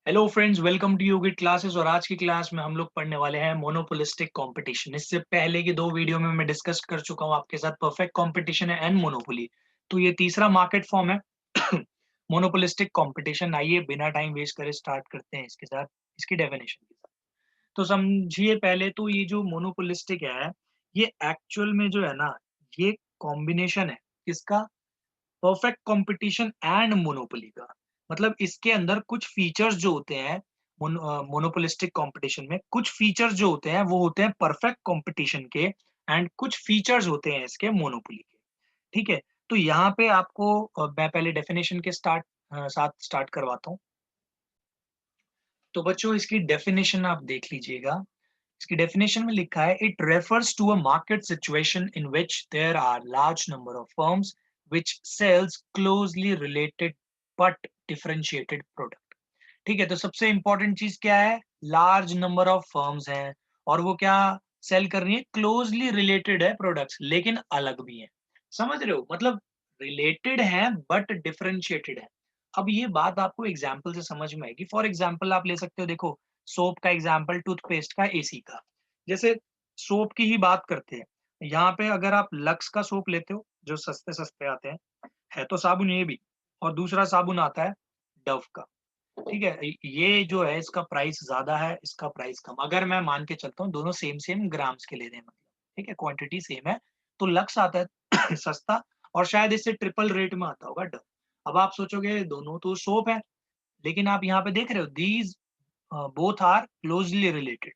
Hello friends, welcome to yogic classes. और आज की क्लास में हम लोग पढ़ने वाले हैं मोनोपोलिस्टिक कंपटीशन। इससे पहले की दो वीडियो में मैं डिस्कस कर चुका हूं आपके साथ परफेक्ट कंपटीशन है एंड मोनोपोली। तो ये तीसरा मार्केट फॉर्म है मोनोपोलिस्टिक कंपटीशन। आइए बिना टाइम वेस्ट करे स्टार्ट करते हैं इसके साथ, इसकी डेफिनेशन के साथ। तो समझिए पहले तो ये जो मोनोपोलिस्टिक है, ये एक्चुअल में जो है ना, ये कॉम्बिनेशन है किसका? परफेक्ट कंपटीशन एंड मोनोपोली का। मतलब इसके अंदर कुछ फीचर्स जो होते हैं मोनोपोलिस्टिक कंपटीशन में, कुछ फीचर्स जो होते हैं वो होते हैं परफेक्ट कंपटीशन के, एंड कुछ फीचर्स होते हैं इसके मोनोपोली के। ठीक है, तो यहाँ पे आपको मैं पहले डेफिनेशन के साथ स्टार्ट करवाता हूँ। तो बच्चों इसकी डेफिनेशन आप देख लीजिएगा। इसकी डेफिनेशन में लिखा है, it refers to a market situation in which there are large number of firms which sells closely related but differentiated product. ठीक है, तो सबसे इंपॉर्टेंट चीज क्या है? लार्ज नंबर ऑफ फर्म्स हैं और वो क्या सेल कर रही है? क्लोजली रिलेटेड है प्रोडक्ट्स, लेकिन अलग भी हैं। समझ रहे हो? मतलब रिलेटेड है बट डिफरेंशिएटेड है। अब ये बात आपको एग्जाम्पल से समझ में आएगी। फॉर एग्जाम्पल आप ले सकते हो, देखो सोप का एग्जाम्पल, टूथपेस्ट का, एसी का। जैसे सोप की ही बात करते हैं, यहाँ पे अगर आप लक्स का सोप लेते हो जो सस्ते सस्ते आते हैं, है तो साबुन ये भी, और दूसरा साबुन आता है डव का। ठीक है, ये जो है इसका प्राइस ज्यादा है, इसका प्राइस कम। अगर मैं मान के चलता हूँ दोनों सेम सेम ग्राम्स के ले रहे हैं, मतलब ठीक है, क्वांटिटी सेम है, तो लक्स आता है सस्ता, और शायद इससे ट्रिपल रेट में आता होगा डव। अब आप सोचोगे दोनों तो सोप है, लेकिन आप यहाँ पे देख रहे हो these both are closely related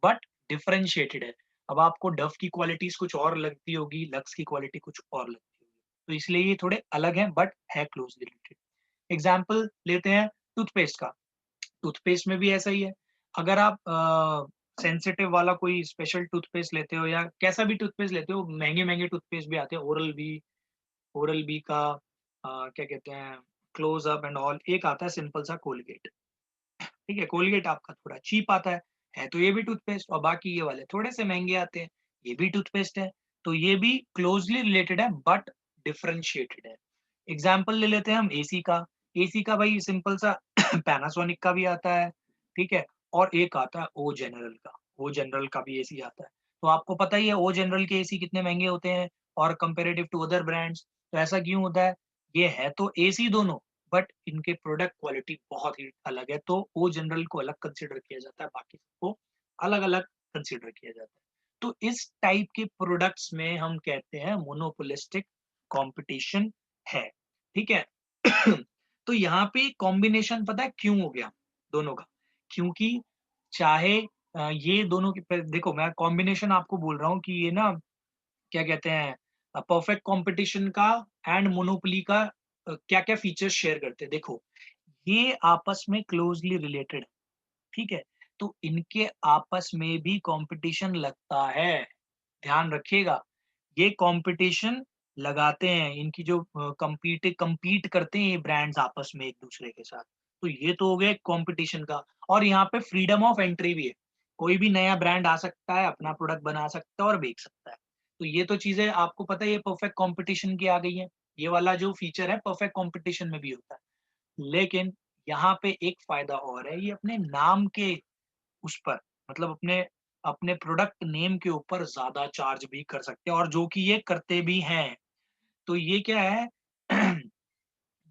but differentiated है। अब आपको डव की क्वालिटीज कुछ और लगती होगी, लक्स की क्वालिटी कुछ और लगती होगी, तो इसलिए ये थोड़े अलग हैं बट है क्लोजली रिलेटेड। एग्जाम्पल लेते हैं टूथपेस्ट का। टूथपेस्ट में भी ऐसा ही है। अगर आप सेंसिटिव वाला कोई स्पेशल टूथपेस्ट लेते हो या कैसा भी टूथपेस्ट लेते हो, महंगे महंगे टूथपेस्ट भी आते हैं, ओरल बी का, क्या कहते हैं, क्लोज अप एंड ऑल। एक आता है सिंपल सा कोलगेट। ठीक है, कोलगेट आपका थोड़ा चीप आता है तो ये भी टूथपेस्ट, और बाकी ये वाले थोड़े से महंगे आते हैं, ये भी टूथपेस्ट है। तो ये भी क्लोजली रिलेटेड है बट डिफरेंशिएटेड है। एग्जाम्पल ले लेते हैं हम एसी का। एसी का भाई सिंपल सा पैनासोनिक का भी आता है, ठीक है, और एक आता है ओ जनरल का। ओ जनरल का भी एसी आता है। तो आपको पता ही है ओ जनरल के एसी कितने महंगे होते हैं और कंपेरेटिव टू अदर ब्रांड्स। तो ऐसा क्यों होता है? ये है तो एसी दोनों, बट इनके प्रोडक्ट क्वालिटी बहुत ही अलग है, तो ओ जनरल को अलग कंसीडर किया जाता है, बाकी सबको अलग अलग कंसीडर किया जाता है। तो इस टाइप के प्रोडक्ट्स में हम कहते हैं मोनोपोलिस्टिक कंपटीशन है। ठीक है तो यहाँ पे कॉम्बिनेशन पता है क्यों हो गया दोनों का? क्योंकि चाहे ये दोनों की देखो, मैं कॉम्बिनेशन आपको बोल रहा हूँ कि ये ना, क्या कहते हैं, परफेक्ट कंपटीशन का एंड मोनोपोली का क्या-क्या फीचर्स शेयर करते हैं। देखो, ये आपस में क्लोजली रिलेटेड है, ठीक है? तो इनके आपस में भी कंपटीशन लगता है। ध्यान रखिएगा, ये कंपटीशन लगाते हैं, इनकी जो compete करते हैं ये ब्रांड्स आपस में एक-दूसरे के साथ। तो ये तो हो गया कंपटीशन का, और यहाँ पे फ्रीडम ऑफ एंट्री भी है। कोई भी नया ब्रांड आ सकता है, अपना प्रोडक्ट बना सकता है और बेच सकता है। तो ये तो चीज़ें आपको पता है, ये परफेक्ट कंपटीशन की आ गई हैं। ये वाला जो फीचर है परफेक्ट कंपटीशन में भी होता है। लेकिन यहाँ पे एक फ़ायदा और है, ये अपने नाम के उस पर, मतलब अपने अपने प्रोडक्ट नेम के ऊपर ज़्यादा चार्ज भी कर सकते हैं, और जो कि ये करते भी हैं। तो ये क्या है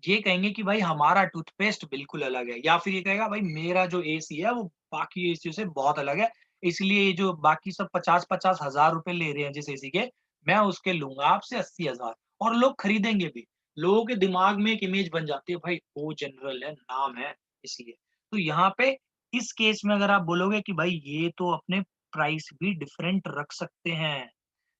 ये कहेंगे कि भाई हमारा टूथपेस्ट बिल्कुल अलग है, या फिर ये कहेगा भाई मेरा जो एसी है वो बाकी एसी से बहुत अलग है, इसलिए ये जो बाकी सब 50-50 हज़ार रुपए ले रहे हैं जिस एसी के, मैं उसके लूँगा आपसे 80,000, और लोग खरीदेंगे भी। लोगों के दिमाग में एक इमेज बन जाती है, भाई वो जनरल है, नाम है इसलिए। तो यहाँ पे इस केस में अगर आप बोलोगे कि भाई ये तो अपने प्राइस भी डिफरेंट रख सकते हैं,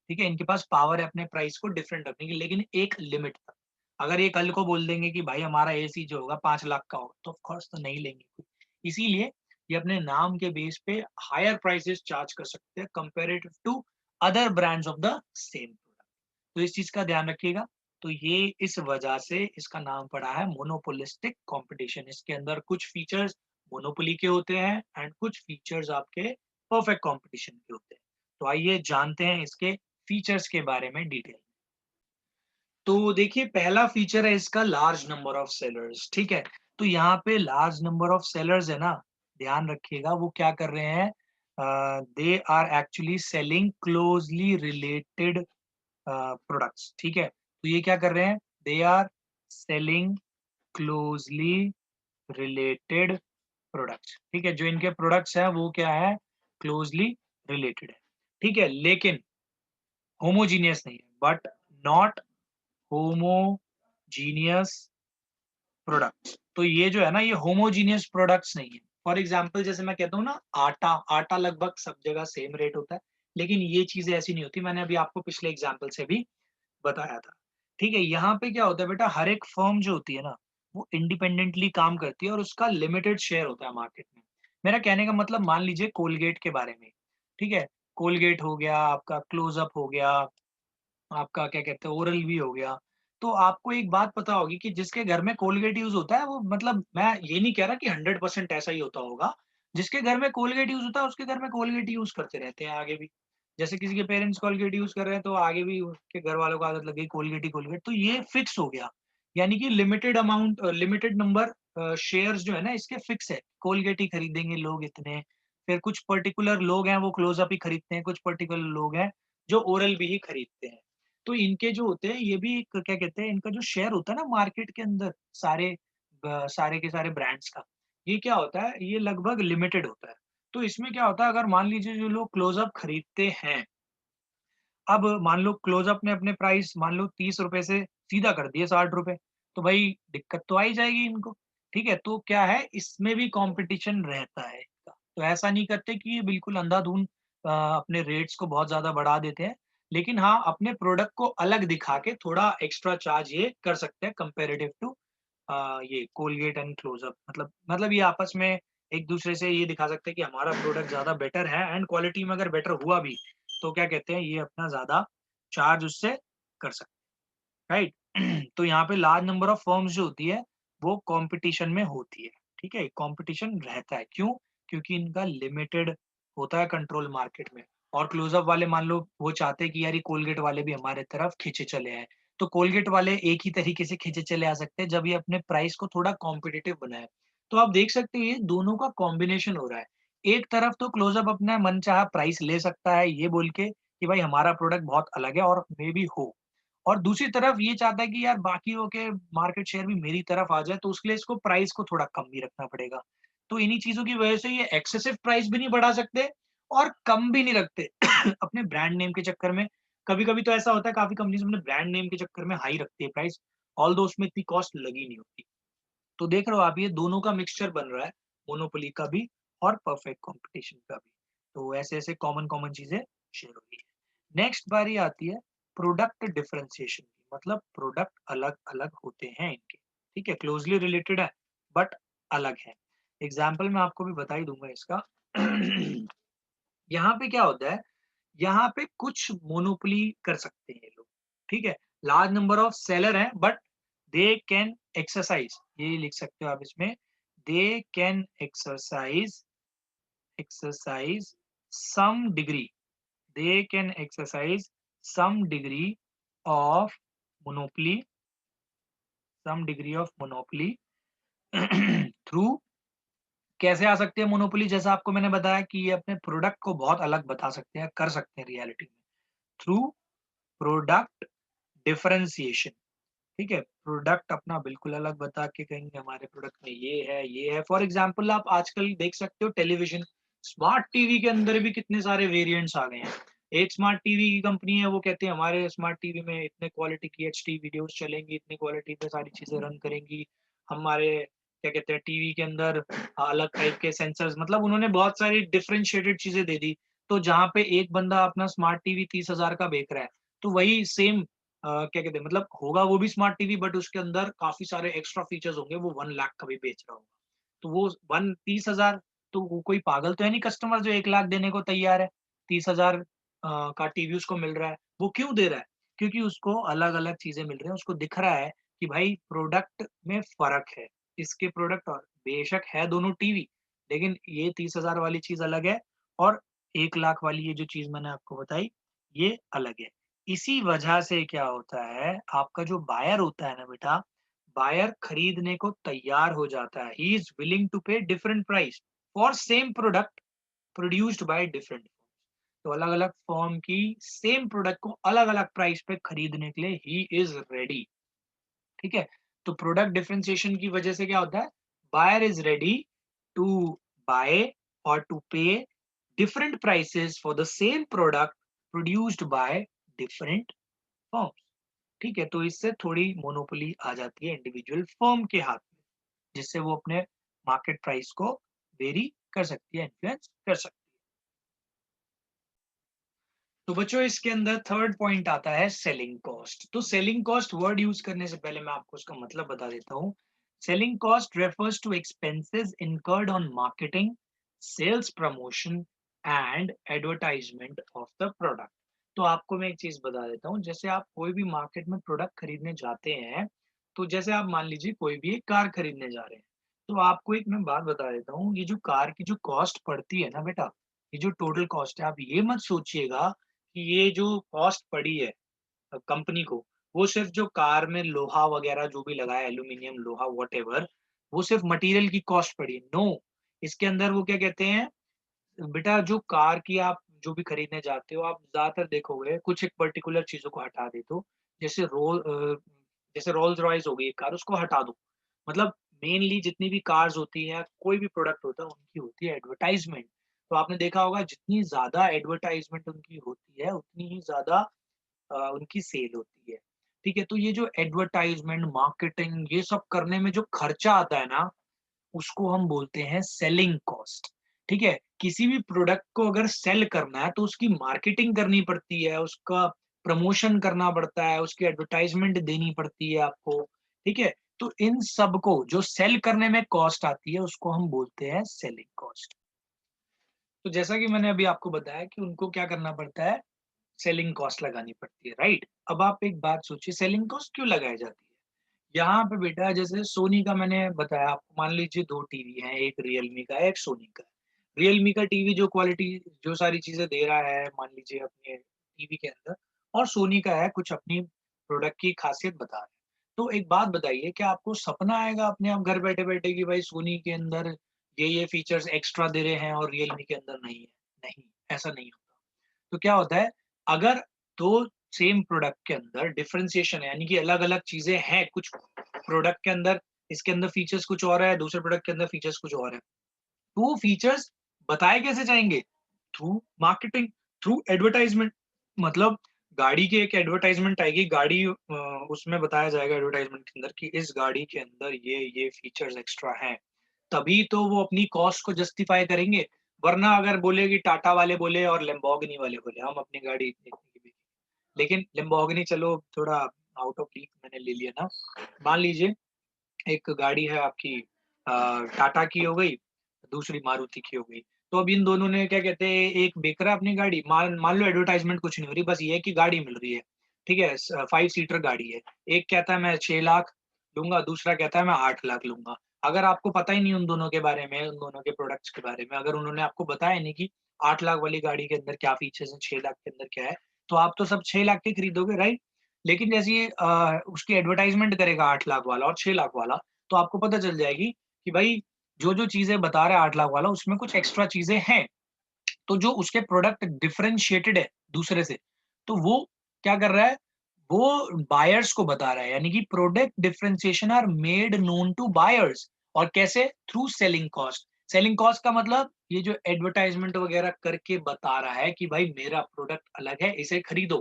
ठीक है? इनके पास पावर है अपने प्राइस को डिफरेंट रखने की, लेकिन एक लिमिट तक। अगर ये कल को बोल देंगे कि भाई हमारा एसी जो होगा 5 लाख का होगा, तो ऑफ कोर्स तो नहीं लेंगे कोई। इसीलिए ये अपने नाम के बेस पे हायर प्राइसेस चार्ज कर सकते हैं comparative to other brands of the same product. तो इस चीज़ का ध्यान रखिएगा। तो ये इस वजह से इसका नाम पड़ा है मोनोपोलिस्टिक कॉम्पिटिशन। इसके अंदर कुछ फीचर्स मोनोपोली के होते हैं एंड कुछ फीचर्स आपके परफेक्ट कॉम्पिटिशन के होते हैं। तो आइए जानते हैं इसके फीचर्स के बारे में डिटेल। तो देखिए पहला फीचर है इसका लार्ज नंबर ऑफ सेलर्स, ठीक है? तो यहाँ पे लार्ज नंबर ऑफ सेलर्स है ना, ध्यान रखिएगा वो क्या कर रहे हैं, they are actually selling closely related products, ठीक है। तो ये क्या कर रहे हैं, they are selling closely related products, ठीक है। जो इनके प्रोडक्ट्स हैं वो क्या है, क्लोजली रिलेटेड है, ठीक है, लेकिन होमोजीनियस नहीं है, बट नॉट होमोजीनियस प्रोडक्ट्स। तो ये जो है ना, ये होमोजीनियस प्रोडक्ट्स नहीं है। फॉर एग्जांपल जैसे मैं कहता हूँ ना, आटा आटा लगभग सब जगह सेम रेट होता है, लेकिन ये चीजें ऐसी नहीं होती। मैंने अभी आपको पिछले एग्जांपल से भी बताया था, ठीक है। यहाँ पे क्या होता है बेटा, हर एक फर्म जो होती है ना, वो इंडिपेंडेंटली काम करती है और उसका लिमिटेड शेयर होता है मार्केट में। मेरा कहने का मतलब, मान लीजिए कोलगेट के बारे में, ठीक है। कोलगेट हो गया आपका, क्लोजअप हो गया आपका, क्या कहते हैं, ओरल भी हो गया। तो आपको एक बात पता होगी कि जिसके घर में कोलगेट यूज होता है, वो मतलब मैं ये नहीं कह रहा कि 100% ऐसा ही होता होगा। जिसके घर में कोलगेट यूज होता है, उसके घर में कोलगेट यूज करते रहते हैं आगे भी। जैसे किसी के पेरेंट्स कोलगेट यूज कर रहे हैं, तो आगे भी उसके घर वालों को आदत लग गई कोलगेट ही कोलगेट, तो ये फिक्स हो गया। यानी कि limited amount, limited number shares जो है ना, इसके फिक्स है, कोलगेट ही खरीदेंगे लोग इतने। फिर कुछ पर्टिकुलर लोग हैं वो क्लोजअप ही खरीदते हैं, कुछ पर्टिकुलर लोग हैं जो ओरल भी ही खरीदते हैं। तो इनके जो होते हैं, ये भी एक क्या कहते हैं, इनका जो शेयर होता है ना मार्केट के अंदर, सारे के सारे ब्रांड्स का, ये क्या होता है, ये लगभग लिमिटेड होता है। तो इसमें क्या होता है, अगर मान लीजिए जो लोग क्लोजअप खरीदते हैं, अब मान लो क्लोजअप ने अपने प्राइस मान लो 30 रुपए से सीधा कर दिए 60 रुपए, तो भाई दिक्कत तो आ ही जाएगी इनको, ठीक है। तो क्या है, इसमें भी कंपटीशन रहता है इनका। तो ऐसा नहीं करते कि ये बिल्कुल अंधाधुंध अपने रेट्स को बहुत ज्यादा बढ़ा देते हैं, लेकिन हाँ, अपने प्रोडक्ट को अलग दिखा के थोड़ा एक्स्ट्रा चार्ज ये कर सकते हैं कंपेरेटिव टू ये कोलगेट एंड क्लोजअप। मतलब ये आपस में एक दूसरे से ये दिखा सकते हैं कि हमारा प्रोडक्ट ज्यादा बेटर है, एंड क्वालिटी में अगर बेटर हुआ भी, तो क्या कहते हैं, ये अपना ज़्यादा चार्ज उससे कर सकते हैं, राइट? तो यहाँ पे लार्ज नंबर ऑफ फर्म्स जो होती है, वो कॉम्पिटिशन में होती है, ठीक है? कॉम्पिटिशन रहता है, क्यों? क्योंकि इनका लिमिटेड होता है कंट्रोल मार्केट में, और क्लोज़अप वाले मान लो वो चाहते हैं कि यार ये कोलगेट वाले भी हमारे तरफ खींचे चले आएँ। तो कोलगेट वाले एक ही तरीके से खींचे चले आ सकते हैं जब ये अपने प्राइस को थोड़ा कॉम्पिटिटिव बनाए। तो आप देख सकते हैं ये दोनों का कॉम्बिनेशन हो रहा है। एक तरफ तो क्लोज़अप अपना मनचाहा प्राइस ले सकता है ये बोल के कि भाई हमारा प्रोडक्ट बहुत अलग है और मे बी हो, और दूसरी तरफ ये चाहता है कि यार बाकियों के मार्केट शेयर भी मेरी तरफ आ जाए, तो उसके लिए इसको प्राइस को थोड़ा कम भी रखना पड़ेगा। तो इन्हीं चीज़ों की वजह से ये एक्सेसिव प्राइस भी नहीं बढ़ा सकते और कम भी नहीं रखते अपने ब्रांड नेम के चक्कर में। कभी-कभी तो ऐसा होता है, काफ़ी कंपनीज़ अपने ब्रांड नेम के चक्कर में हाई रखती है प्राइस, ऑल्दो उसमें इतनी कॉस्ट लगी नहीं होती। तो देख रहे हो आप, ये दोनों का मिक्सचर बन रहा है, मोनोपोली का भी और परफेक्ट कंपटीशन का भी। तो ऐसे-ऐसे कॉमन-कॉमन चीज़ें शेयर हो रही है। नेक्स्ट बारी आती है प्रोडक्ट डिफरेंशिएशन की, मतलब प्रोडक्ट अलग-अलग होते हैं इनके, ठीक है? क्लोज़ली रिलेटेड है, बट अलग है। एग्ज़ाम्पल मैं आपको भी बता ही दूँगा इसका। यहाँ पे क्या होता है, यहाँ पे कुछ मोनोपोली कर सकते हैं ये लोग, ठीक है? लार्ज नंबर ऑफ सेलर हैं, बट दे कैन एक्सरसाइज, ये लिख सकते हो आप इसमें, they can exercise some degree, they can exercise some degree of monopoly, some degree of monopoly through कैसे आ सकती है मोनोपोली, जैसा आपको मैंने बताया कि ये अपने प्रोडक्ट को बहुत अलग बता सकते हैं, कर सकते हैं रियलिटी में, थ्रू प्रोडक्ट डिफरेंशिएशन, ठीक है? प्रोडक्ट अपना बिल्कुल अलग बता के कहेंगे हमारे प्रोडक्ट में ये है। फॉर एग्जांपल आप आजकल देख सकते हो टेलीविज़न, स्मार्ट टीवी के अंदर भी कितने सारे वेरिएंट्स आ गए हैं। एक स्मार्ट टीवी की कंपनी है, वो कहते हैं हमारे स्मार्ट टीवी में इतने क्वालिटी की एचडी वीडियोज़ चलेंगी, इतनी क्वालिटी पे सारी चीज़ें रन करेंगी। हमारे क्या कहते हैं टीवी के अंदर अलग टाइप के सेंसर्स, मतलब उन्होंने बहुत सारी डिफरेंशिएटेड चीज़ें दे दी। तो जहाँ पे एक बंदा अपना स्मार्ट टीवी 30,000 का बेच रहा है, तो वही सेम क्या कहते हैं, मतलब होगा वो भी स्मार्ट टीवी, बट उसके अंदर काफ़ी सारे एक्स्ट्रा फीचर्स होंगे, वो 1 लाख का भी बेच रहा होगा। तो वो 1 30,000, तो वो कोई पागल तो है नहीं कस्टमर जो 1 लाख देने को तैयार है। 30,000 का टीवी उसको मिल रहा है। वो क्यों दे रहा है? क्योंकि उसको अलग-अलग चीज़ें मिल रही हैं, उसको दिख रहा है कि भाई प्रोडक्ट में फ़र्क है। इसके प्रोडक्ट और बेशक है दोनों टीवी, लेकिन ये 30,000 वाली चीज़ अलग है और 1 लाख वाली ये जो चीज़ मैंने आपको बताई, ये अलग है। इसी वजह से क्या होता है, आपका जो बायर होता है ना बेटा, बायर खरीदने को तैयार हो जाता है, he is willing to pay different price for same product produced by different. तो अलग अलग फर्म की सेम प्रोडक्ट को अलग अलग प्राइस पे खरीदने के लिए ही इज रेडी। ठीक है, तो प्रोडक्ट डिफरेंशिएशन की वजह से क्या होता है, buyer is ready to buy और to pay different prices for the same product produced by different firms. ठीक है, तो इससे थोड़ी मोनोपोली आ जाती है इंडिविजुअल फर्म के हाथ में, जिससे वो अपने मार्केट प्राइस को वेरी कर सकती है, इन्फ्लुएंस कर सकती है। तो बच्चों इसके अंदर थर्ड पॉइंट आता है सेलिंग कॉस्ट। तो सेलिंग कॉस्ट वर्ड यूज करने से पहले मैं आपको उसका मतलब बता देता हूँ। Selling cost refers to expenses incurred on marketing, sales promotion and advertisement of the product. तो आपको मैं एक चीज बता देता हूँ, जैसे आप कोई भी मार्केट में प्रोडक्ट खरीदने जाते हैं, तो जैसे आप मान लीजिए कोई भी एक कार खरीदने जा रहे हैं, तो आपको एक मैं बात बता देता हूँ, ये जो कार की जो कॉस्ट पड़ती है ना बेटा, ये जो टोटल कॉस्ट है, आप ये मत सोचिएगा कि ये जो कॉस्ट पड़ी है कंपनी को, वो सिर्फ जो कार में लोहा वगैरह जो भी लगा है, एल्यूमिनियम लोहा व्हाटएवर, वो सिर्फ मटेरियल की कॉस्ट पड़ी है। नो, इसके अंदर वो क्या कहते हैं बेटा, जो कार की आप जो भी खरीदने जाते हो, आप ज्यादातर देखोगे कुछ एक पर्टिकुलर चीजों को हटा दे दो। जैसे जैसे रोल्स रॉयस हो गई एक कार, उसको हटा दो। मतलब मेनली जितनी भी कार्स होती हैं, कोई भी प्रोडक्ट होता है, उनकी होती है एडवर्टाइजमेंट। तो आपने देखा होगा जितनी ज्यादा एडवर्टाइजमेंट उनकी होती है, उतनी ही ज्यादा उनकी सेल होती है। ठीक है, तो ये जो एडवर्टाइजमेंट मार्केटिंग ये सब करने में जो खर्चा आता है ना, उसको हम बोलते हैं सेलिंग कॉस्ट। ठीक है, किसी भी प्रोडक्ट को अगर सेल करना है तो उसकी मार्केटिंग करनी पड़ती है, उसका प्रमोशन करना पड़ता है, उसकी एडवर्टाइजमेंट देनी पड़ती है आपको। ठीक है, तो इन सब को जो सेल करने में कॉस्ट आती है, उसको हम बोलते हैं सेलिंग कॉस्ट। तो जैसा कि मैंने अभी आपको बताया कि उनको क्या करना पड़ता है, सेलिंग कॉस्ट लगानी पड़ती है, राइट। अब आप एक बात सोचिए, सेलिंग कॉस्ट क्यों लगाई जाती है। यहाँ पे बेटा जैसे सोनी का मैंने बताया आपको, मान लीजिए दो टीवी हैं, एक रियलमी का है, एक सोनी का है। रियलमी का टीवी जो क्वालिटी जो सारी चीजें दे रहा है मान लीजिए अपने टीवी के अंदर, और सोनी का है कुछ अपनी प्रोडक्ट की खासियत बता रहा है। तो एक बात बताइए, क्या आपको सपना आएगा अपने आप घर बैठे बैठे कि भाई सोनी के अंदर ये फीचर्स एक्स्ट्रा दे रहे हैं और रियलमी के अंदर नहीं है? नहीं, ऐसा नहीं होता। तो क्या होता है, अगर दो सेम प्रोडक्ट के अंदर डिफरेंशिएशन है, यानी कि अलग अलग चीजें हैं कुछ प्रोडक्ट के अंदर, इसके अंदर फीचर्स कुछ और है, दूसरे प्रोडक्ट के अंदर फीचर्स कुछ और है, तो वो फीचर्स बताए कैसे जाएंगे? Through marketing, through advertisement. मतलब गाड़ी की एक एडवर्टाइजमेंट आएगी, गाड़ी उसमें बताया जाएगा एडवर्टाइजमेंट के अंदर कि इस गाड़ी के अंदर ये फीचर्स एक्स्ट्रा हैं, तभी तो वो अपनी कॉस्ट को जस्टिफाई करेंगे। वरना अगर बोले कि टाटा वाले बोले और लैम्बोर्गिनी वाले बोले हम अपनी गाड़ी इतनी की बेचेंगे, लेकिन लैम्बोर्गिनी चलो थोड़ा आउट ऑफ लीग मैंने ले लिया ना। मान लीजिए एक गाड़ी है आपकी टाटा की हो गई, दूसरी मारुति की हो गई। तो अब इन दोनों ने क्या कहते हैं, एक बेच रहा है अपनी गाड़ी, मान मान लो एडवर्टाइजमेंट कुछ नहीं हो रही, बस ये है कि गाड़ी मिल रही है। ठीक है, 5 सीटर गाड़ी है। एक कहता है मैं 6 लाख लूँगा, दूसरा कहता है मैं 8 लाख लूँगा। अगर आपको पता ही नहीं उन दोनों के बारे में, उन दोनों के प्रोडक्ट्स के बारे में, अगर उन्होंने आपको बताया नहीं कि 8 लाख वाली गाड़ी के अंदर क्या फीचर्स हैं, 6 लाख के अंदर क्या है, तो आप तो सब 6 लाख की खरीदोगे, राइट? लेकिन जैसे ही उसकी एडवर्टाइजमेंट करेगा 8 लाख वाला और 6 लाख वाला, तो आपको पता चल जाएगी कि भाई जो चीज़ें बता रहा है 8 लाख वाला, उसमें कुछ एक्स्ट्रा चीज़ें हैं। तो जो उसके प्रोडक्ट डिफरेंशिएटेड है दूसरे से, तो वो क्या कर रहा है, वो बायर्स को बता रहा है, यानी कि product differentiation are made known to buyers. और कैसे? Through selling cost. Selling cost का मतलब ये जो एडवर्टाइजमेंट वगैरह करके बता रहा है कि भाई मेरा प्रोडक्ट अलग है, इसे खरीदो।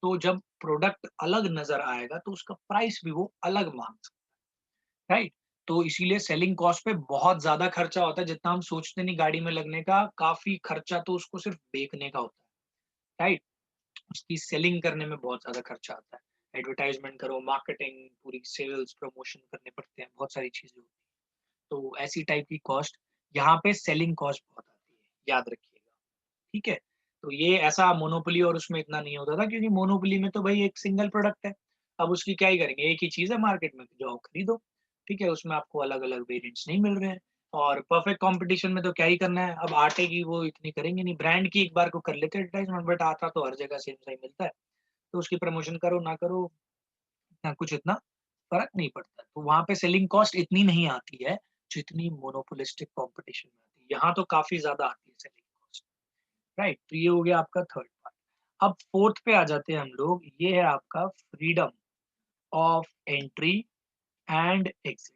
तो जब प्रोडक्ट अलग नजर आएगा तो उसका प्राइस भी वो अलग मांग सकता है, राइट। तो इसीलिए सेलिंग कॉस्ट पे बहुत ज्यादा खर्चा होता है, जितना हम सोचते नहीं गाड़ी में लगने का, काफी खर्चा तो उसको सिर्फ बेचने का होता है, राइट। उसकी सेलिंग करने में बहुत ज़्यादा खर्चा आता है। एडवर्टाइज़मेंट करो, मार्केटिंग, पूरी सेल्स, प्रमोशन करने पड़ते हैं, बहुत सारी चीज़ें होती हैं। तो ऐसी टाइप की कॉस्ट यहाँ पे सेलिंग कॉस्ट बहुत आती है, याद रखिएगा, ठीक है? तो ये ऐसा मोनोपोली और उसमें इतना नहीं होता था, क्योंकि मोनोपोली में तो भाई एक सिंगल प्रोडक्ट है। अब उसकी क्या ही करेंगे, एक ही चीज़ है मार्केट में, जाओ खरीदो, ठीक है? उसमें आपको अलग-अलग वेरिएंट्स नहीं मिल रहे हैं। और परफेक्ट कॉम्पिटिशन में तो क्या ही करना है, अब आटे की वो इतनी करेंगे नहीं, ब्रांड की एक बार को कर लेते हैं एडवर्टाइज़मेंट, बट आटा तो हर जगह सेम सा ही मिलता है। तो उसकी प्रमोशन करो ना करो, ना कुछ इतना फर्क नहीं पड़ता। तो वहां पे सेलिंग कॉस्ट इतनी नहीं आती है जितनी मोनोपोलिस्टिक कंपटीशन में आती है। यहाँ तो काफी ज्यादा आती है सेलिंग कॉस्ट, राइट। तो ये हो गया आपका थर्ड पार्ट। अब फोर्थ पे आ जाते हैं हम लोग, ये है आपका freedom of entry and exit.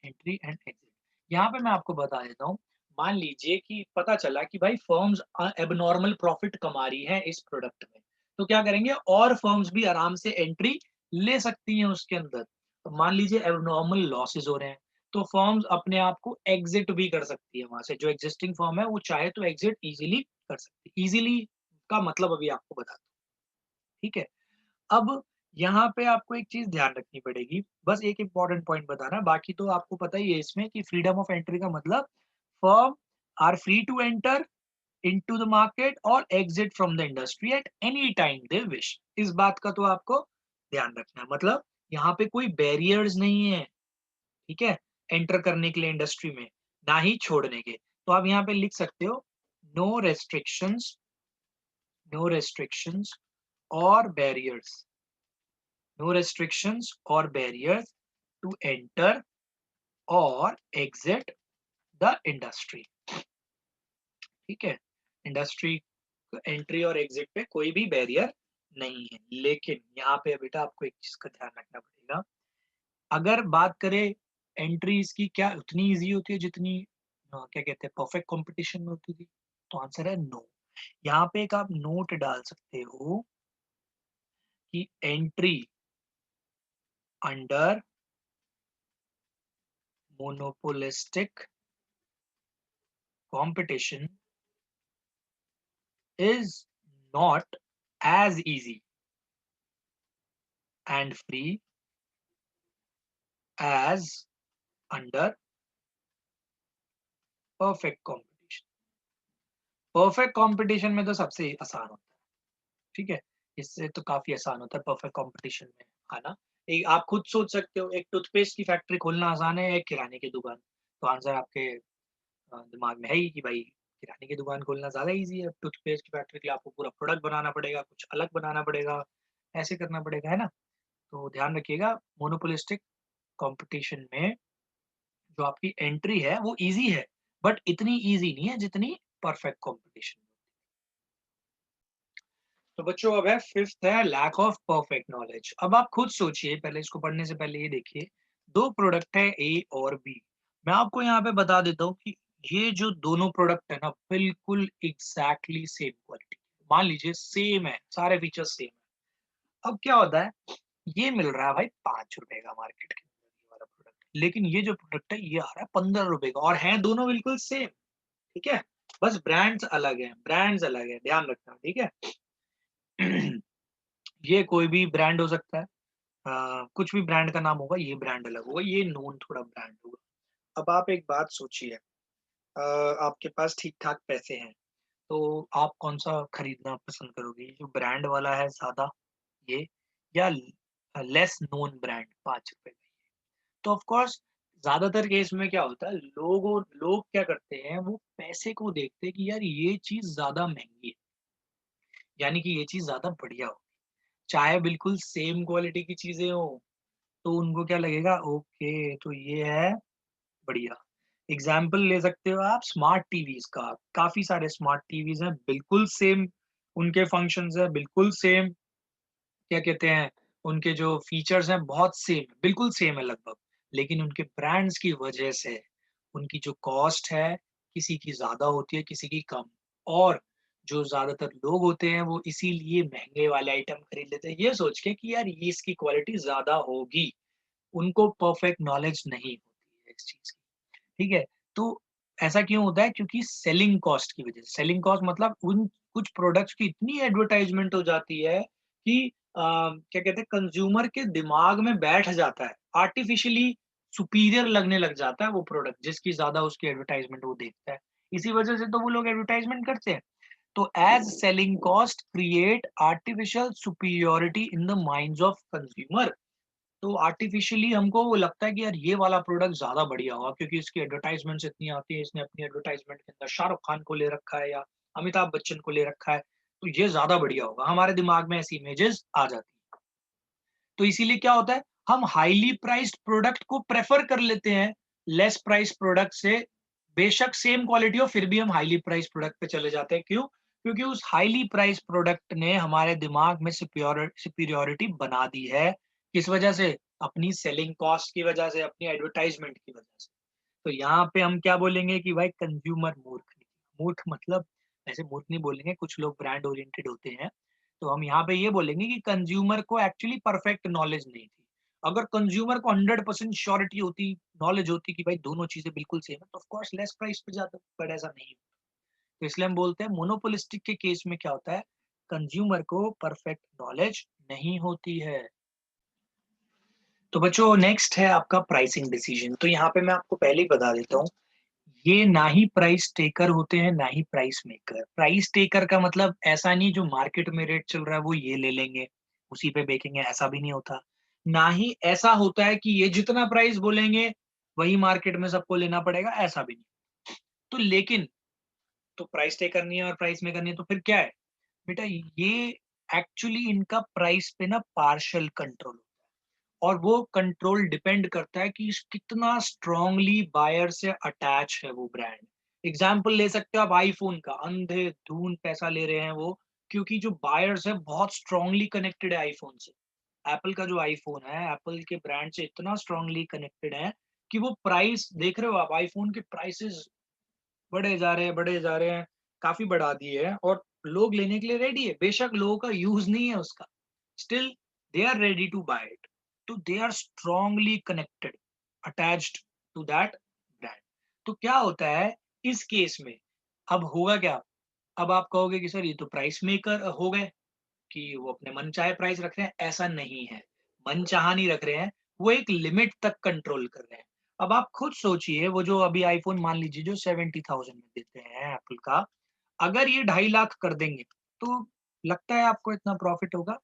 Entry and exit, यहाँ पे मैं आपको बता देता हूँ। मान लीजिए कि पता चला कि भाई फर्म्स एबनॉर्मल प्रॉफिट कमा रही है इस प्रोडक्ट में, तो क्या करेंगे, और फर्म्स भी आराम से एंट्री ले सकती हैं उसके अंदर। तो मान लीजिए एबनॉर्मल लॉसेस हो रहे हैं, तो फर्म्स अपने आप को एग्जिट भी कर सकती है वहां से। जो एग्जिस्टिंग फर्म है वो चाहे तो एग्जिट इजीली कर सकती है। इजीली का मतलब अभी आपको बताता हूँ, ठीक है। अब यहाँ पे आपको एक चीज ध्यान रखनी पड़ेगी, बस एक इम्पॉर्टेंट पॉइंट बताना, बाकी तो आपको पता ही है इसमें कि फ्रीडम ऑफ एंट्री का मतलब firm are free to enter into the market और exit from the industry at any time they wish. इस बात का तो आपको ध्यान रखना है, मतलब यहाँ पे कोई बैरियर्स नहीं है, ठीक है, एंटर करने के लिए इंडस्ट्री में, ना ही छोड़ने के। तो आप यहाँ पे लिख सकते हो, नो रेस्ट्रिक्शंस, नो रेस्ट्रिक्शंस और barriers, no restrictions or barriers to enter or exit the industry, ठीक है। इंडस्ट्री एंट्री और एग्जिट पे कोई भी बैरियर नहीं है। लेकिन यहाँ पे बेटा आपको एक चीज का ध्यान रखना पड़ेगा, अगर बात करें एंट्रीज की, क्या उतनी इजी होती है जितनी क्या कहते हैं परफेक्ट कंपटीशन में होती थी? तो आंसर है नो। यहाँ पे एक आप नोट डाल सकते हो कि entry under monopolistic competition is not as easy and free as under perfect competition। Perfect competition में तो सबसे आसान होता है, ठीक है, इससे तो काफी आसान होता है परफेक्ट कंपटीशन में आना। एक आप खुद सोच सकते हो, एक टूथपेस्ट की फैक्ट्री खोलना आसान है, एक किराने की दुकान? तो आंसर आपके दिमाग में है ही कि भाई किराने की दुकान खोलना ज्यादा इजी है। टूथपेस्ट की फैक्ट्री के लिए आपको पूरा प्रोडक्ट बनाना पड़ेगा, कुछ अलग बनाना पड़ेगा, ऐसे करना पड़ेगा, है ना। तो ध्यान रखिएगा, मोनोपोलिस्टिक कंपटीशन में जो आपकी एंट्री है वो इजी है, बट इतनी इजी नहीं है जितनी परफेक्ट कंपटीशन। तो बच्चों अब है फिफ्थ है लैक ऑफ परफेक्ट नॉलेज। अब आप खुद सोचिए, पहले इसको पढ़ने से पहले ये देखिए, दो प्रोडक्ट है ए और बी। मैं आपको यहाँ पे बता देता हूँ कि ये जो दोनों प्रोडक्ट है ना, बिल्कुल एग्जैक्टली सेम क्वालिटी, मान लीजिए सेम है, सारे फीचर्स सेम है। अब क्या होता है, ये मिल रहा है भाई 5 रुपए का मार्केट के अंदर ये वाला प्रोडक्ट, लेकिन ये जो प्रोडक्ट है ये आ रहा है 15 रुपए का, और हैं दोनों बिल्कुल सेम, ठीक है। बस ब्रांड्स अलग है, ब्रांड्स अलग है, ध्यान रखना, ठीक है। ये कोई भी ब्रांड हो सकता है, कुछ भी ब्रांड का नाम होगा, ये ब्रांड अलग होगा, ये नोन थोड़ा ब्रांड होगा। अब आप एक बात सोचिए, आपके पास ठीक ठाक पैसे हैं, तो आप कौन सा खरीदना पसंद करोगे, ये जो ब्रांड वाला है ज्यादा, ये, या लेस नोन ब्रांड 5 रुपए का? तो ऑफ कोर्स ज्यादातर केस में क्या होता है, लोग क्या करते हैं, वो पैसे को देखते हैं कि यार ये चीज ज्यादा महंगी है, यानी कि ये चीज ज्यादा बढ़िया हो, चाहे बिल्कुल सेम क्वालिटी की चीजें हो, तो उनको क्या लगेगा, ओके तो ये है बढ़िया। एग्जाम्पल ले सकते हो आप स्मार्ट टीवीज का, काफी सारे स्मार्ट टीवीज हैं बिल्कुल सेम, उनके फंक्शंस है बिल्कुल सेम, क्या कहते हैं, उनके जो फीचर्स हैं बहुत सेम, बिल्कुल सेम है लगभग, लेकिन उनके ब्रांड्स की वजह से उनकी जो कॉस्ट है, किसी की ज्यादा होती है किसी की कम, और जो ज्यादातर लोग होते हैं वो इसीलिए महंगे वाले आइटम खरीद लेते हैं, ये सोच के कि यार ये इसकी क्वालिटी ज्यादा होगी। उनको परफेक्ट नॉलेज नहीं होती है इस चीज की, ठीक है। तो ऐसा क्यों होता है, क्योंकि सेलिंग कॉस्ट की वजह से। सेलिंग कॉस्ट मतलब उन कुछ प्रोडक्ट्स की इतनी एडवर्टाइजमेंट हो जाती है कि क्या कहते हैं, कंज्यूमर के दिमाग में बैठ जाता है, आर्टिफिशियली सुपीरियर लगने लग जाता है वो प्रोडक्ट, जिसकी ज्यादा उसकी एडवर्टाइजमेंट वो देखता है। इसी वजह से तो वो लोग एडवर्टाइजमेंट करते हैं। तो as selling cost create artificial superiority in the minds of consumer, तो आर्टिफिशियली हमको वो लगता है कि यार ये वाला प्रोडक्ट ज्यादा बढ़िया होगा, क्योंकि इसकी एडवर्टाइजमेंट्स इतनी आती है, इसने अपनी एडवर्टाइजमेंट के अंदर शाहरुख खान को ले रखा है या अमिताभ बच्चन को ले रखा है, तो ये ज्यादा बढ़िया होगा, हमारे दिमाग में ऐसी इमेजेस आ जाती है। तो इसीलिए क्या होता है, हम हाईली प्राइस्ड प्रोडक्ट को प्रेफर कर लेते हैं लेस प्राइस प्रोडक्ट से। बेशक सेम क्वालिटी हो फिर भी हम हाईली प्राइस प्रोडक्ट पे चले जाते हैं। क्यों? क्योंकि उस हाईली प्राइस प्रोडक्ट ने हमारे दिमाग में सुपीरियोरिटी बना दी है। किस वजह से? अपनी सेलिंग कॉस्ट की वजह से, अपनी एडवर्टाइजमेंट की वजह से। तो यहाँ पे हम क्या बोलेंगे कि भाई कंज्यूमर मूर्ख निकला। मूर्ख मतलब ऐसे मूर्ख नहीं बोलेंगे, कुछ लोग ब्रांड ओरिएंटेड होते हैं। तो हम यहाँ पे ये बोलेंगे कि कंज्यूमर को एक्चुअली परफेक्ट नॉलेज नहीं थी। अगर कंज्यूमर को 100% श्योरिटी होती, नॉलेज होती कि भाई दोनों चीजें बिल्कुल सेम है, तो ऑफ कोर्स लेस प्राइस पे जाता, बट ऐसा नहीं। तो इसलिए हम बोलते हैं मोनोपोलिस्टिक के केस में क्या होता है, कंज्यूमर को परफेक्ट नॉलेज नहीं होती है। तो बच्चों नेक्स्ट है आपका प्राइसिंग डिसीजन। तो यहाँ पे मैं आपको पहले ही बता देता हूँ, ये ना ही प्राइस टेकर होते हैं ना ही प्राइस मेकर। प्राइस टेकर का मतलब ऐसा नहीं जो मार्केट में रेट चल रहा है वो ये ले लेंगे, उसी पे बेचेंगे, ऐसा भी नहीं होता। ना ही ऐसा होता है कि ये जितना प्राइस बोलेंगे वही मार्केट में सबको लेना पड़ेगा, ऐसा भी नहीं। तो लेकिन तो प्राइस टेक करनी है और प्राइस में करनी है, तो फिर क्या है बेटा, ये एक्चुअली इनका प्राइस पे ना पार्शियल कंट्रोल, और वो कंट्रोल डिपेंड करता है कि कितना स्ट्रांगली बायर से अटैच है वो ब्रांड। एग्जाम्पल ले सकते हो आप आईफोन का, अंधेधुंध पैसा ले रहे हैं वो, क्योंकि जो बायर्स है बहुत स्ट्रांगली कनेक्टेड है आईफोन से। एप्पल का जो आईफोन है, एप्पल के ब्रांड से इतना स्ट्रांगली कनेक्टेड है कि वो प्राइस देख रहे हो आप, आईफोन के प्राइसेस बढ़े जा रहे हैं, बढ़े जा रहे हैं, काफी बढ़ा दिए हैं, और लोग लेने के लिए रेडी है। बेशक लोगों का यूज नहीं है उसका, still they are ready to buy it. तो they are strongly connected, attached to that brand. तो क्या होता है इस केस में, अब होगा क्या? अब आप कहोगे कि सर ये तो प्राइस मेकर हो गए, कि वो अपने मन चाहे प्राइस रख रहे हैं। ऐसा नहीं है, मन चाहा नहीं रख रहे हैं, वो एक लिमिट तक कंट्रोल कर रहे हैं। अब आप खुद सोचिए, वो जो अभी आईफोन मान लीजिए जो 70,000 में देते हैं एप्पल का, अगर ये 2.5 लाख कर देंगे तो लगता है आपको इतना प्रॉफिट होगा?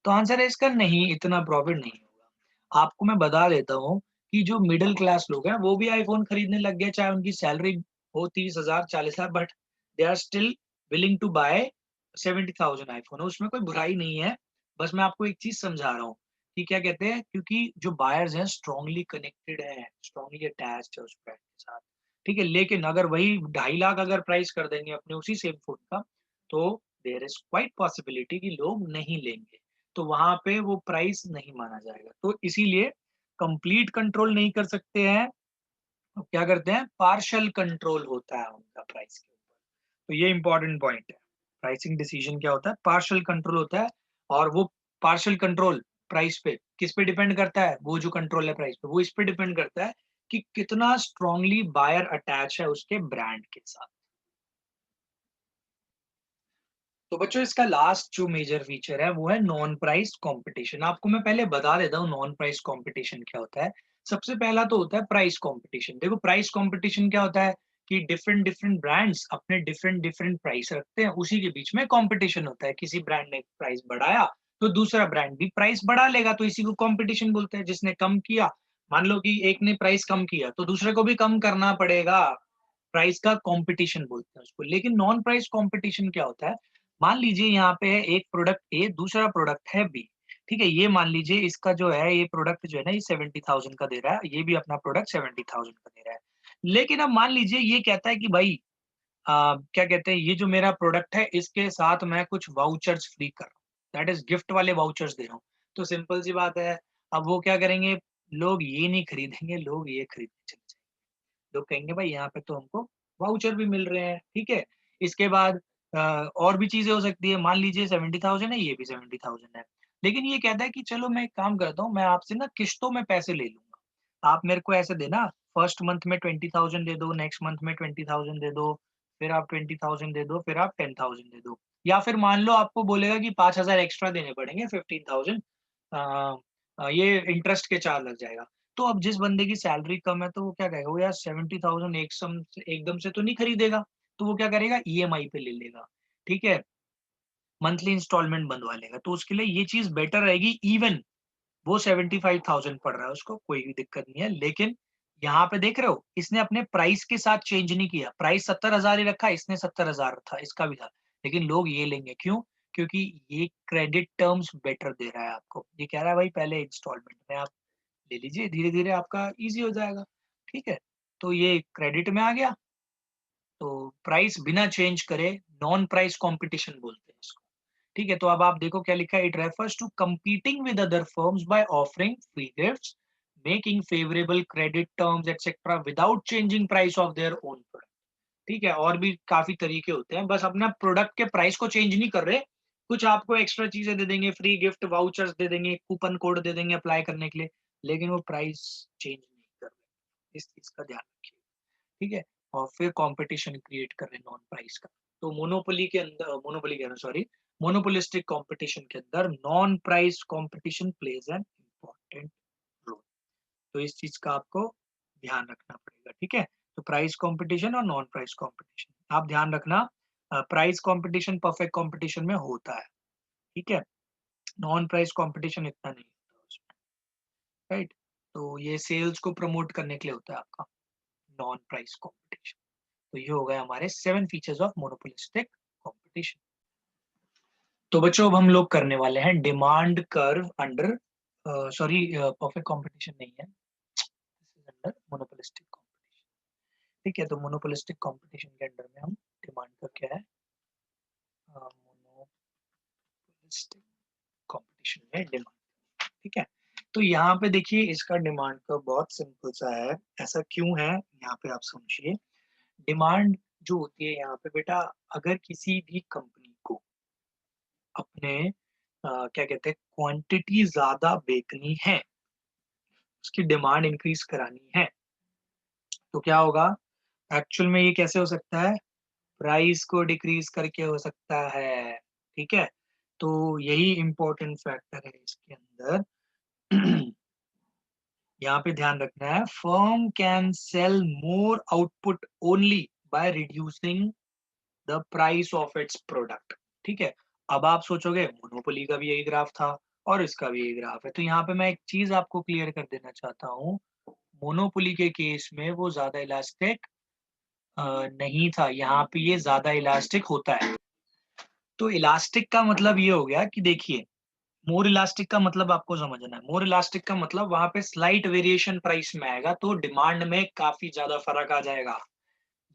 तो आंसर है इसका नहीं, इतना प्रॉफिट नहीं होगा। आपको मैं बता देता हूँ कि जो मिडिल क्लास लोग हैं वो भी आईफोन खरीदने लग गए, चाहे उनकी सैलरी हो 30,000 40,000, but they are still willing to buy 70,000 iPhone. उसमें कोई बुराई नहीं है, बस मैं आपको एक चीज समझा रहा हूँ कि क्या कहते हैं, क्योंकि जो बायर्स हैं स्ट्रांगली कनेक्टेड है, स्ट्रांगली अटैच्ड है उस ब्रांड के साथ। ठीक है, लेकिन अगर वही 2.5 लाख अगर प्राइस कर देंगे अपने उसी सेम फोन का, तो देयर इज क्वाइट पॉसिबिलिटी कि लोग नहीं लेंगे। तो वहां पे वो प्राइस नहीं माना जाएगा। तो इसीलिए कंप्लीट कंट्रोल नहीं कर सकते हैं, तो क्या करते हैं, पार्शियल कंट्रोल होता है उनका प्राइस के ऊपर। तो ये इंपॉर्टेंट पॉइंट है। प्राइसिंग डिसीजन क्या होता है, पार्शियल कंट्रोल होता है। और वो पार्शियल कंट्रोल प्राइस पे किस पे डिपेंड करता है, वो जो कंट्रोल है प्राइस पे वो इस पे डिपेंड करता है कि कितना स्ट्रांगली बायर अटैच है उसके ब्रांड के साथ। तो बच्चों इसका लास्ट जो मेजर फीचर है वो है नॉन प्राइस कंपटीशन। आपको मैं पहले बता देता हूँ नॉन प्राइस कंपटीशन क्या होता है। सबसे पहला तो होता है प्राइस कंपटीशन। देखो प्राइस कंपटीशन क्या होता है कि डिफरेंट डिफरेंट ब्रांड्स अपने डिफरेंट डिफरेंट प्राइस रखते हैं, उसी के बीच में कंपटीशन होता है। किसी ब्रांड ने प्राइस बढ़ाया तो दूसरा ब्रांड भी प्राइस बढ़ा लेगा, तो इसी को कंपटीशन बोलते हैं। जिसने कम किया, मान लो कि एक ने प्राइस कम किया तो दूसरे को भी कम करना पड़ेगा, प्राइस का कंपटीशन बोलते हैं उसको। लेकिन नॉन प्राइस कंपटीशन क्या होता है, मान लीजिए यहाँ पे है एक प्रोडक्ट ए, दूसरा प्रोडक्ट है बी। ठीक है, ये मान लीजिए इसका जो है ये प्रोडक्ट जो है ना ये 70,000 का दे रहा है, ये भी अपना प्रोडक्ट 70,000 का दे रहा है। लेकिन अब मान लीजिए ये कहता है कि भाई क्या कहते हैं, ये जो मेरा प्रोडक्ट है इसके साथ मैं कुछ वाउचर्स फ्री कर रहा हूँ, दैट इज गिफ्ट वाले वाउचर्स दे रहा हूँ। तो सिंपल सी बात है, अब वो क्या करेंगे, लोग ये नहीं खरीदेंगे, लोग ये खरीदने चले जाएंगे। लोग कहेंगे भाई यहाँ पे तो हमको वाउचर भी मिल रहे हैं। ठीक है, इसके बाद और भी चीजें हो सकती है। मान लीजिए 70,000 है, ये भी 70,000 है, लेकिन ये कहता है कि चलो मैं एक काम करता हूँ, मैं आपसे ना किश्तों में पैसे ले लूंगा। आप मेरे को ऐसे देना, फर्स्ट मंथ में 20,000 दे दो, नेक्स्ट मंथ में 20,000 दे दो, फिर आप 20,000 दे दो, फिर आप 10,000 दे दो। या फिर मान लो आपको बोलेगा कि 5,000 एक्स्ट्रा देने पड़ेंगे, 15,000 ये इंटरेस्ट के चार्ज लग जाएगा। तो अब जिस बंदे की सैलरी कम है तो वो क्या कहेगा, वो यार 70,000 एकदम से तो नहीं खरीदेगा, तो वो क्या करेगा, ईएमआई पे ले लेगा। ठीक है, मंथली इंस्टॉलमेंट बनवा लेगा। तो उसके लिए ये चीज बेटर रहेगी। इवन वो 75,000 पड़ रहा है उसको, कोई भी दिक्कत नहीं है। लेकिन यहाँ पे देख रहे हो, इसने अपने प्राइस के साथ चेंज नहीं किया, प्राइस 70,000 ही रखा, इसने 70,000 था, इसका भी था। लेकिन लोग ये लेंगे क्यों? क्योंकि ये क्रेडिट टर्म्स बेटर दे रहा है आपको। ये कह रहा है भाई पहले इंस्टॉलमेंट में आप ले लीजिए, धीरे-धीरे आपका ईज़ी हो जाएगा, ठीक है? तो ये क्रेडिट में आ गया, तो प्राइस बिना चेंज करे नॉन प्राइस कॉम्पिटिशन बोलते हैं इसको, ठीक है? तो अब आप देखो क्या लिखा है, it refers to competing with other firms by offering free gifts, making favourable credit terms etcetera without changing price of their own product, ठीक है? और भी काफ़ी तरीके होते हैं, बस अपना प्रोडक्ट के प्राइस को चेंज नहीं कर रहे, कुछ आपको एक्स्ट्रा चीज़ें दे देंगे, फ्री गिफ्ट वाउचर्स दे देंगे, कूपन कोड दे देंगे अप्लाई करने के लिए, लेकिन वो प्राइस चेंज नहीं कर रहे। इस चीज़ का ध्यान रखिए, ठीक है? और फिर कॉम्पिटिशन क्रिएट कर रहे हैं नॉन प्राइस का। तो मोनोपोली के अंदर, मोनोपोली कह रहा हूँ सॉरी, मोनोपोलिस्टिक कॉम्पिटिशन के अंदर non price competition plays an important role. तो इस चीज़ का आपको ध्यान रखना पड़ेगा, ठीक है? तो प्राइस कॉम्पिटिशन और नॉन प्राइस कॉम्पिटिशन आप ध्यान रखना, प्राइस कॉम्पिटिशन परफेक्ट कॉम्पिटिशन में होता है, ठीक है? नॉन प्राइस कॉम्पिटिशन इतना नहीं होता उसमें, राइट? तो ये सेल्स को प्रमोट करने के लिए होता है आपका नॉन प्राइस कॉम्पिटिशन। तो ये हो गए हमारे 7 फीचर्स ऑफ मोनोपोलिस्टिक कॉम्पिटिशन। तो बच्चों अब हम लोग करने वाले हैं demand curve under, sorry perfect competition नहीं है, this is under monopolistic competition, ठीक है? तो मोनोपोलिस्टिक कॉम्पिटिशन के अंडर में हम डिमांड कर्व क्या है, मोनोपोलिस्टिक कॉम्पिटिशन में डिमांड, ठीक है? तो यहाँ पे देखिए इसका डिमांड कर्व बहुत सिंपल सा है, ऐसा क्यों है यहाँ पे आप समझिए। डिमांड जो होती है यहाँ पे बेटा, अगर किसी भी कंपनी को अपने क्या कहते हैं क्वांटिटी ज्यादा बेचनी है, उसकी डिमांड इंक्रीज करानी है, तो क्या होगा? एक्चुअल में ये कैसे हो सकता है? प्राइस को डिक्रीज करके हो सकता है, ठीक है? तो यही इंपॉर्टेंट फैक्टर है इसके अंदर। यहाँ पे ध्यान रखना है, firm can sell more output only by reducing the price of its product, ठीक है? अब आप सोचोगे मोनोपोली का भी यही ग्राफ था और इसका भी यही ग्राफ है, तो यहाँ पे मैं एक चीज आपको क्लियर कर देना चाहता हूँ, मोनोपोली के केस में वो ज्यादा इलास्टिक नहीं था, यहाँ पे ये ज्यादा इलास्टिक होता है। तो इलास्टिक का मतलब ये हो गया कि देखिए, मोर इलास्टिक का मतलब आपको समझना है, मोर इलास्टिक का मतलब वहां पे स्लाइट वेरिएशन प्राइस में आएगा, तो डिमांड में काफी ज्यादा फर्क आ जाएगा,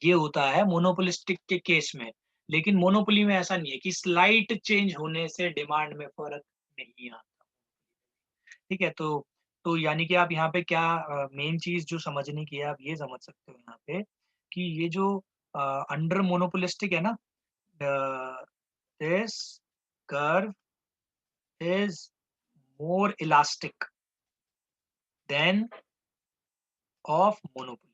ये होता है मोनोपोलिस्टिक के केस में। लेकिन मोनोपोली में ऐसा नहीं है कि स्लाइट चेंज होने से डिमांड में फर्क नहीं आता, ठीक है? तो यानी कि आप यहाँ पे क्या मेन चीज जो समझने की है, आप ये समझ सकते हो यहाँ पे कि ये जो अंडर मोनोपोलिस्टिक है ना, this curve is more elastic than of monopoly.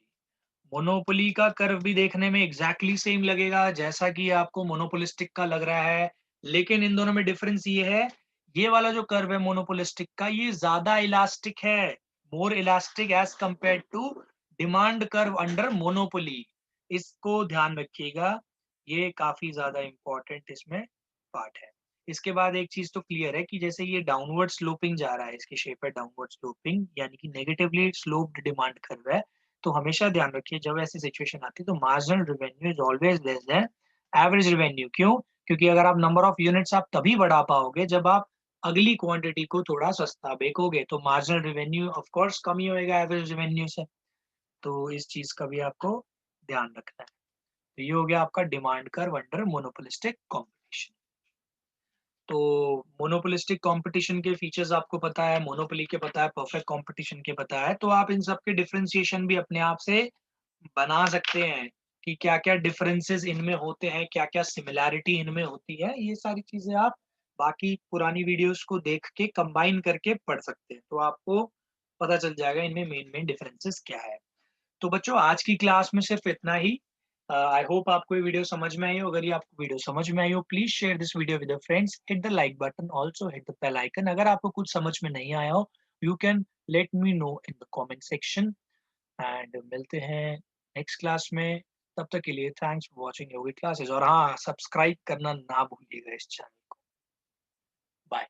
Monopoly का कर्व भी देखने में एग्जैक्टली सेम लगेगा जैसा कि आपको मोनोपोलिस्टिक का लग रहा है, लेकिन इन दोनों में डिफरेंस ये है, ये वाला जो कर्व है मोनोपोलिस्टिक का, ये ज्यादा इलास्टिक है, more elastic as compare to demand curve under monopoly. इसको ध्यान रखिएगा, ये काफी ज्यादा इंपॉर्टेंट इसमें पार्ट है। इसके बाद एक चीज तो क्लियर है कि जैसे ये डाउनवर्ड स्लोपिंग जा रहा है, इसकी शेप है डाउनवर्ड स्लोपिंग, यानी कि नेगेटिवली स्लोप्ड डिमांड कर्व है, तो हमेशा ध्यान रखिए जब ऐसी सिचुएशन आती है तो marginal revenue is always less than average revenue. क्यों? क्योंकि अगर आप नंबर ऑफ यूनिट्स आप तभी बढ़ा पाओगे जब आप अगली क्वांटिटी को थोड़ा सस्ता बेचोगे, तो मार्जिनल रेवेन्यू ऑफ कोर्स कम ही होएगा एवरेज रेवेन्यू से। तो इस चीज का भी आपको ध्यान रखना है। तो ये हो गया आपका demand curve under monopolistic competition. तो मोनोपोलिस्टिक कंपटीशन के फीचर्स आपको पता है, मोनोपोली के पता है, परफेक्ट कंपटीशन के पता है, तो आप इन सब के डिफरेंशिएशन भी अपने आप से बना सकते हैं कि क्या-क्या डिफरेंसेस इनमें होते हैं, क्या-क्या सिमिलैरिटी इनमें होती है। ये सारी चीजें आप बाकी पुरानी वीडियोस को देख के कंबाइन करके पढ़ सकते हैं, तो आपको पता चल जाएगा इनमें मेन मेन डिफरेंसेस क्या है। तो बच्चों आज की क्लास में सिर्फ इतना ही। आई होप आपको ये वीडियो समझ में आई हो। अगर ये आपको वीडियो समझ में आई हो, please share this video with friends, hit the like button, also hit the bell icon. अगर आपको कुछ समझ में नहीं आया हो, you can let me know in the comment section, and मिलते हैं नेक्स्ट क्लास में। तब तक के लिए thanks for watching yogi classes, और हाँ, सब्सक्राइब करना ना भूलिएगा इस चैनल को। बाय।